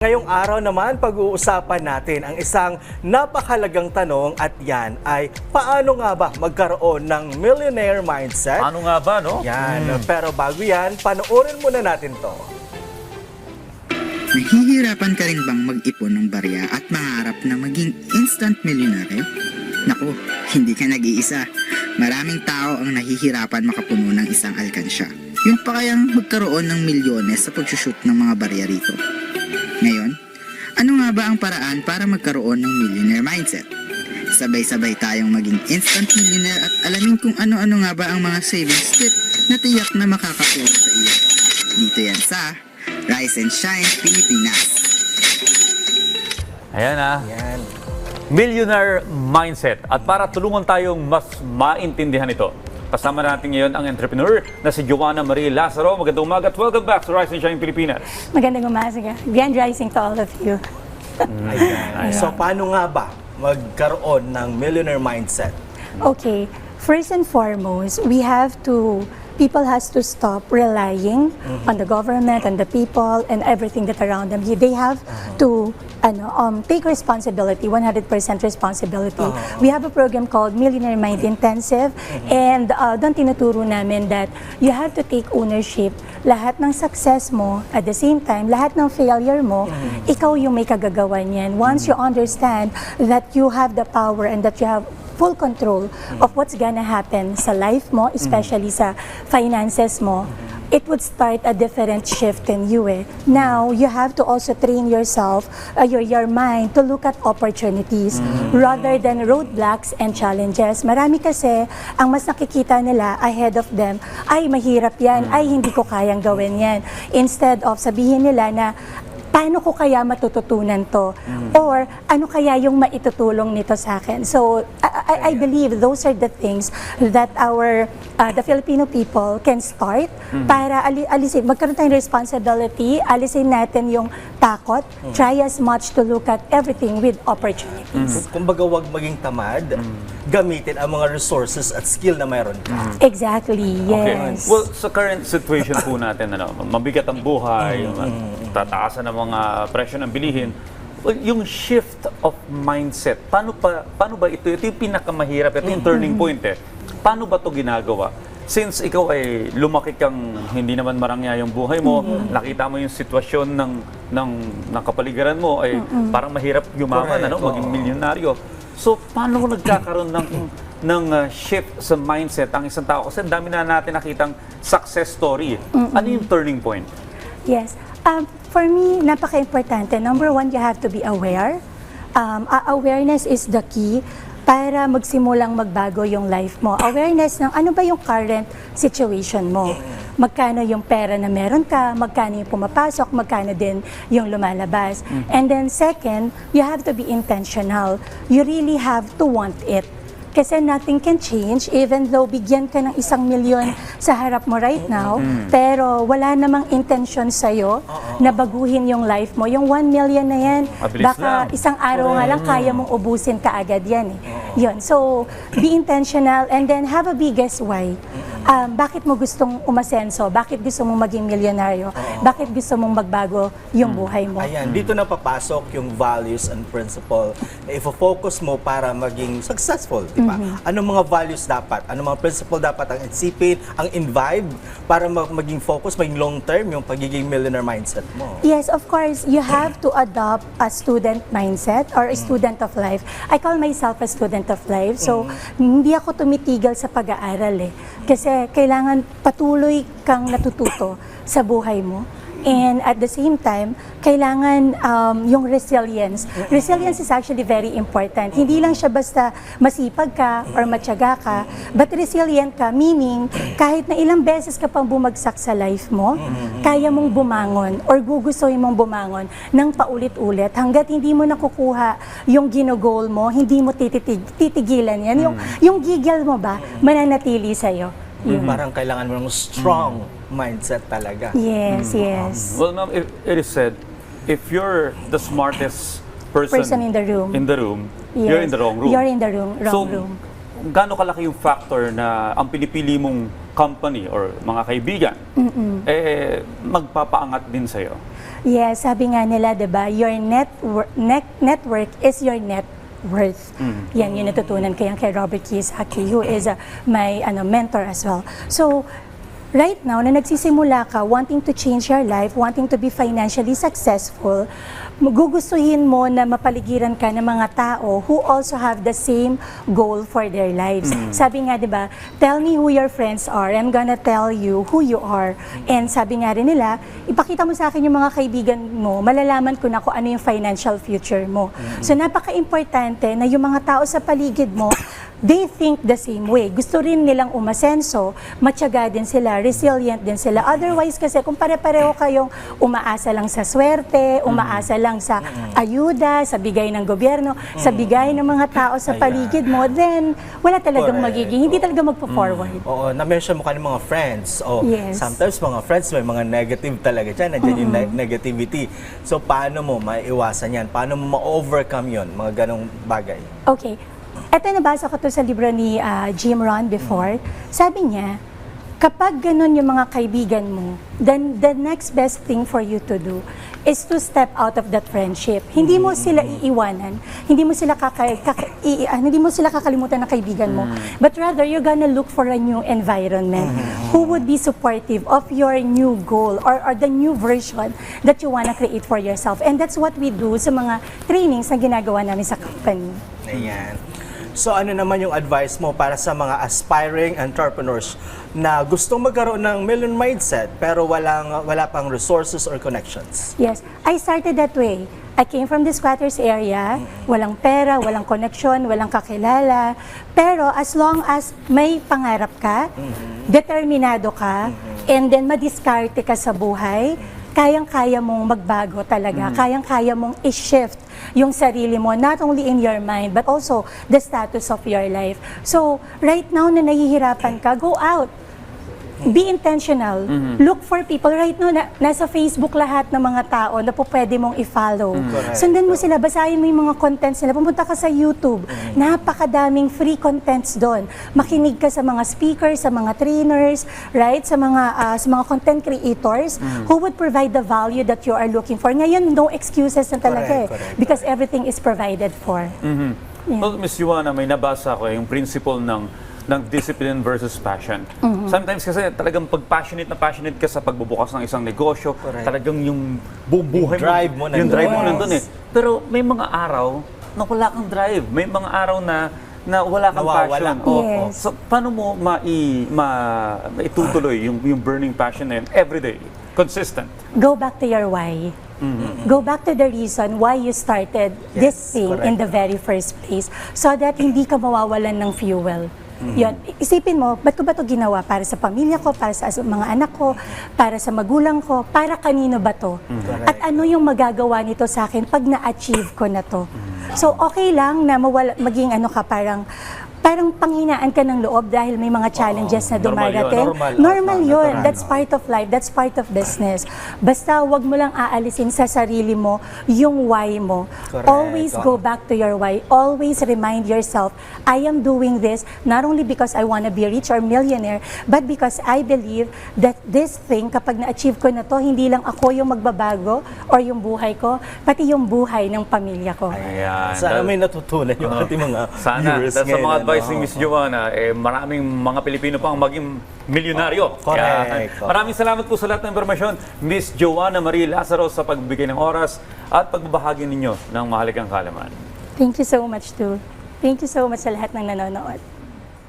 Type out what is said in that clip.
Ngayong araw naman, pag-uusapan natin ang isang napakahalagang tanong at yan ay paano nga ba magkaroon ng millionaire mindset? Paano nga ba, no? Yan, pero bago yan, panoorin muna natin to. Nahihirapan ka rin bang mag-ipon ng barya at mangarap na maging instant millionaire? Naku, hindi ka nag-iisa. Maraming tao ang nahihirapan makapuno ng isang alkansya. Yun pa kayang magkaroon ng milyones sa pagsushoot ng mga barya rito. Ngayon, ano nga ba ang paraan para magkaroon ng millionaire mindset? Sabay-sabay tayong maging instant millionaire at alamin kung ano-ano nga ba ang mga savings tip na tiyak na makakatulong sa iyo. Dito yan sa Rise and Shine Pilipinas. Ayan ah. Yan. Millionaire mindset. At para tulungan tayong mas maintindihan ito, kasama natin ngayon ang entrepreneur na si Joanna Marie Lazaro. Magandang umaga at welcome back to Rise and Shine Pilipinas. Magandang umaga. Grand rising to all of you. Ayan. So, paano nga ba magkaroon ng millionaire mindset? Okay, first and foremost, people has to stop relying on the government and the people and everything that around them. They have to take responsibility, 100% responsibility. We have a program called Millionaire Mind Intensive, and doon tinuturo namin that you have to take ownership. Lahat ng success mo, at the same time, lahat ng failure mo, ikaw yung may kagagawa niyan. Once you understand that you have the power and that you have full control of what's gonna happen sa life mo, especially sa finances mo, it would start a different shift in you. Now, you have to also train yourself, your mind to look at opportunities rather than roadblocks and challenges. Marami kasi, ang mas nakikita nila ahead of them, ay mahirap yan, ay hindi ko kayang gawin yan. Instead of sabihin nila na, paano ko kaya matututunan to? Or ano kaya yung maitutulong nito sa akin? So, I believe those are the things that the Filipino people can start para alisin, magkaroon tayong responsibility, alisin natin yung takot, try as much to look at everything with opportunities. Kumbaga, huwag maging tamad, gamitin ang mga resources at skill na mayroon ka. Exactly, yes. Well, sa current situation po natin, mabigat ang buhay, tataasan ng mga presyo ng bilihin. Well, yung shift of mindset, paano ba ito? Ito yung pinakamahirap, ito yung turning point Paano ba ito ginagawa? Since ikaw ay lumaki kang hindi naman marangya yung buhay mo, nakita mo yung sitwasyon ng kapaligiran mo, ay parang mahirap yumaman, maging milyonaryo. So, paano nagkakaroon ng shift sa mindset ang isang tao? Kasi dami na natin nakitang success story. Ano yung turning point? Yes. For me, napaka-importante. Number one, you have to be aware. Awareness is the key para magsimulang magbago yung life mo. Awareness ng ano ba yung current situation mo. Magkano yung pera na meron ka, magkano yung pumapasok, magkano din yung lumalabas. And then second, you have to be intentional. You really have to want it. Kasi nothing can change, even though bigyan ka ng 1 milyon sa harap mo right now, pero wala namang intention sa'yo na baguhin yung life mo. Yung 1 million na yan, baka isang araw nga lang kaya mong ubusin kaagad yan. Yun. So, be intentional and then have a biggest why. Bakit mo gustong umasenso? Bakit gusto mong maging milyonaryo? Bakit gusto mong magbago yung buhay mo? Ayan, dito na papasok yung values and principle na ifo-focus mo para maging successful, di ba? Anong mga values dapat? Anong mga principle dapat ang isipin, ang imbibe para maging focus, maging long-term yung pagiging millionaire mindset mo? Yes, of course, you have to adopt a student mindset or a student of life. I call myself a student of life. So, hindi ako tumitigil sa pag-aaral Kasi kailangan patuloy kang natututo sa buhay mo. And at the same time, kailangan yung resilience. Resilience is actually very important. Hindi lang siya basta masipag ka or matyaga ka, but resilient ka, meaning kahit na ilang beses ka pang bumagsak sa life mo, kaya mong bumangon or gugustuhin mong bumangon ng paulit-ulit hanggat hindi mo nakukuha yung ginogol mo, hindi mo titigilan yan. Yung gigil mo ba, mananatili sa'yo. Parang kailangan mo ng strong mindset talaga. Yes, yes. Well, ma'am, it is said, if you're the smartest person in the room, yes, you're in the wrong room. You're in the wrong room. Gaano kalaki yung factor na ang pinipili mong company or mga kaibigan magpapaangat din sa'yo? Yes, sabi nga nila, 'di ba, your network is your net worth. Yan yung natutunan ko yan kay Robert Kiyosaki, who is my mentor as well. So, right now, na nagsisimula ka, wanting to change your life, wanting to be financially successful, gugustuhin mo na mapaligiran ka ng mga tao who also have the same goal for their lives. Sabi nga, di ba, tell me who your friends are, I'm gonna tell you who you are. And sabi nga rin nila, ipakita mo sa akin yung mga kaibigan mo, malalaman ko na kung ano yung financial future mo. So napaka-importante na yung mga tao sa paligid mo, they think the same way. Gusto rin nilang umasenso, matyaga din sila, resilient din sila. Otherwise kasi kung pare-pareho kayong umaasa lang sa swerte, umaasa lang sa ayuda, sa bigay ng gobyerno, sa bigay ng mga tao sa paligid mo, then wala talagang magiging, hindi talaga magpo-forward. Oo, na-mention mo kanina mga friends. Yes. Sometimes mga friends may mga negative talaga dyan. Nandiyan yung negativity. So, paano mo maiwasan yan? Paano mo ma-overcome yon mga ganong bagay? Okay. Ito nabasa ko to sa libro ni Jim Rohn before. Sabi niya, kapag ganun yung mga kaibigan mo, then the next best thing for you to do is to step out of that friendship. Hindi mo sila iiwanan, hindi mo sila hindi mo sila kakalimutan na kaibigan mo, but rather you're gonna look for a new environment who would be supportive of your new goal or the new version that you wanna create for yourself. And that's what we do sa mga trainings na ginagawa namin sa company. Ayan. So ano naman yung advice mo para sa mga aspiring entrepreneurs na gustong magkaroon ng million mindset pero wala pang resources or connections? Yes, I started that way. I came from the squatters area, walang pera, walang connection, walang kakilala. Pero as long as may pangarap ka, determinado ka, and then madiskarte ka sa buhay, kayang-kaya mong magbago talaga, kayang-kaya mong i-shift yung sarili mo, not only in your mind, but also the status of your life. So, right now na nahihirapan ka, go out. Be intentional. Look for people. Right now, nasa Facebook lahat ng mga tao na po pwede mong i-follow. Sundan mo sila, basahin mo yung mga contents nila. Pumunta ka sa YouTube. Napakadaming free contents doon. Makinig ka sa mga speakers, sa mga trainers, right? Sa mga content creators who would provide the value that you are looking for. Ngayon, no excuses na talaga because everything is provided for. Yeah. Well, Ms. Joanna, may nabasa ko yung principle ng discipline versus passion. Sometimes kasi talagang pag passionate ka sa pagbubukas ng isang negosyo, talagang yung buong buhay mo, yung drive mo nandun eh. Pero may mga araw na wala kang drive. May mga araw na wala kang passion. Yes. So, paano mo maitutuloy yung burning passion na yun everyday, consistent? Go back to your why. Go back to the reason why you started this thing in the very first place so that hindi ka mawawalan ng fuel. Yun. Isipin mo, ba't ko ba ito ginawa? Para sa pamilya ko, para sa mga anak ko, para sa magulang ko, para kanino ba to? At ano yung magagawa nito sa akin pag na-achieve ko na to? So, okay lang na maging parang panghinaan ka ng loob dahil may mga challenges na dumarating. Normal yun. That's part of life. That's part of business. Basta wag mo lang aalisin sa sarili mo yung why mo. Always go back to your why. Always remind yourself, I am doing this not only because I want to be rich or millionaire, but because I believe that this thing, kapag na-achieve ko na to, hindi lang ako yung magbabago or yung buhay ko, pati yung buhay ng pamilya ko. Ayan. Sana may natutunan yung ating mga viewers sa ngayon. mga advice ni Ms. Joanna, maraming mga Pilipino pang maging milyonaryo. Correct. Maraming salamat po sa lahat ng impormasyon, Ms. Joanna Marie Lazaro, sa pagbibigay ng oras at pagbabahagi ninyo ng mahalagang kaalaman. Thank you so much too. Thank you so much sa lahat ng nanonood.